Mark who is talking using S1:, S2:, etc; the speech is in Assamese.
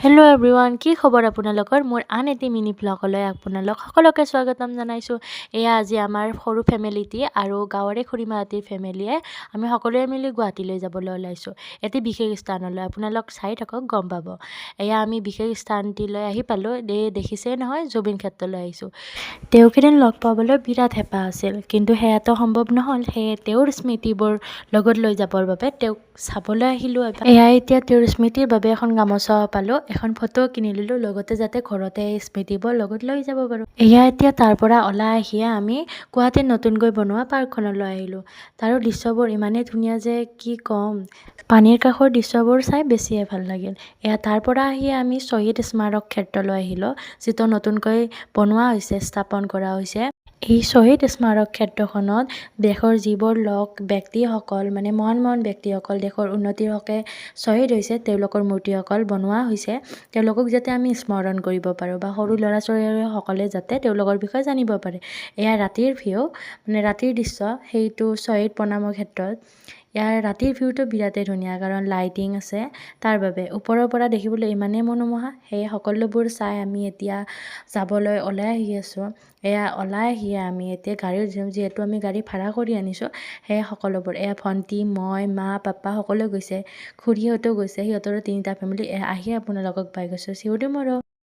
S1: হেল্ল' এভৰিৱান, কি খবৰ আপোনালোকৰ? মোৰ আন এটি মিনি ভ্লগলৈ আপোনালোক সকলোকে স্বাগতম জনাইছোঁ। এয়া আজি আমাৰ সৰু ফেমিলিটি আৰু গাঁৱৰে খুৰীমাহঁতিৰ ফেমিলিয়ে আমি সকলোৱে মিলি গুৱাহাটীলৈ যাবলৈ ওলাইছোঁ। এটি বিশেষ স্থানলৈ আপোনালোক চাই থাকক, গম পাব। এয়া আমি বিশেষ স্থানটিলৈ আহি পালোঁ। দেখিছেই নহয়, জুবিন ক্ষেত্ৰলৈ আহিছোঁ। তেওঁক এদিন লগ পাবলৈ বিৰাট হেঁপাহ আছিল, কিন্তু সেয়াতো সম্ভৱ নহ'ল। সেয়ে তেওঁৰ স্মৃতিবোৰ লগত লৈ যাবৰ বাবে তেওঁক চাবলৈ আহিলোঁ। এয়া এতিয়া তেওঁৰ স্মৃতিৰ বাবে এখন গামোচাও পালোঁ, এখন ফটো কিনি ল'লোঁ, লগতে যাতে ঘৰতে এই স্মৃতিবোৰ লগত লৈ যাব পাৰোঁ। এয়া এতিয়া তাৰ পৰা ওলাই আহিয়ে আমি গুৱাহাটীত নতুনকৈ বনোৱা পাৰ্কখনলৈ আহিলোঁ। তাৰো দৃশ্যবোৰ ইমানেই ধুনীয়া যে কি ক'ম। পানীৰ কাষৰ দৃশ্যবোৰ চাই বেছিয়ে ভাল লাগিল। এয়া তাৰ পৰা আহিয়ে আমি শ্বহীদ স্মাৰক ক্ষেত্ৰলৈ আহিলোঁ, যিটো নতুনকৈ বনোৱা হৈছে, স্থাপন কৰা হৈছে। এই শ্বহীদ স্মাৰক ক্ষেত্ৰখনত দেশৰ যিবোৰ ব্যক্তিসকল মহান ব্যক্তিসকল দেশৰ উন্নতিৰ হকে শ্বহীদ হৈছে, তেওঁলোকৰ মূৰ্তিসকল বনোৱা হৈছে। তেওঁলোকক যাতে আমি স্মৰণ কৰিব পাৰোঁ বা সৰু ল'ৰা ছোৱালীসকলে যাতে তেওঁলোকৰ বিষয়ে জানিব পাৰে। এয়া ৰাতিৰ ভিউ, ৰাতিৰ দৃশ্য, সেইটো শ্বহীদ প্ৰণামৰ ক্ষেত্ৰত। ইয়াৰ ৰাতিৰ ভিউটো বিৰাটেই ধুনীয়া, কাৰণ লাইটিং আছে তাৰ বাবে। ওপৰৰ পৰা দেখিবলৈ ইমানেই মনোমোহা। সেয়ে সকলোবোৰ চাই আমি এতিয়া যাবলৈ ওলাই আহি আছোঁ। এয়া ওলাই আহিয়ে আমি এতিয়া যিহেতু আমি গাড়ী ভাড়া কৰি আনিছোঁ, সেয়ে সকলোবোৰ এয়া ভণ্টি, মই, মা, পাপা সকলো গৈছে। খুৰীহঁতেও গৈছে, সিহঁতৰো 3টা ফেমিলি। আহিয়ে আপোনালোকক পাই গৈছোঁ চিউৰি মৰো।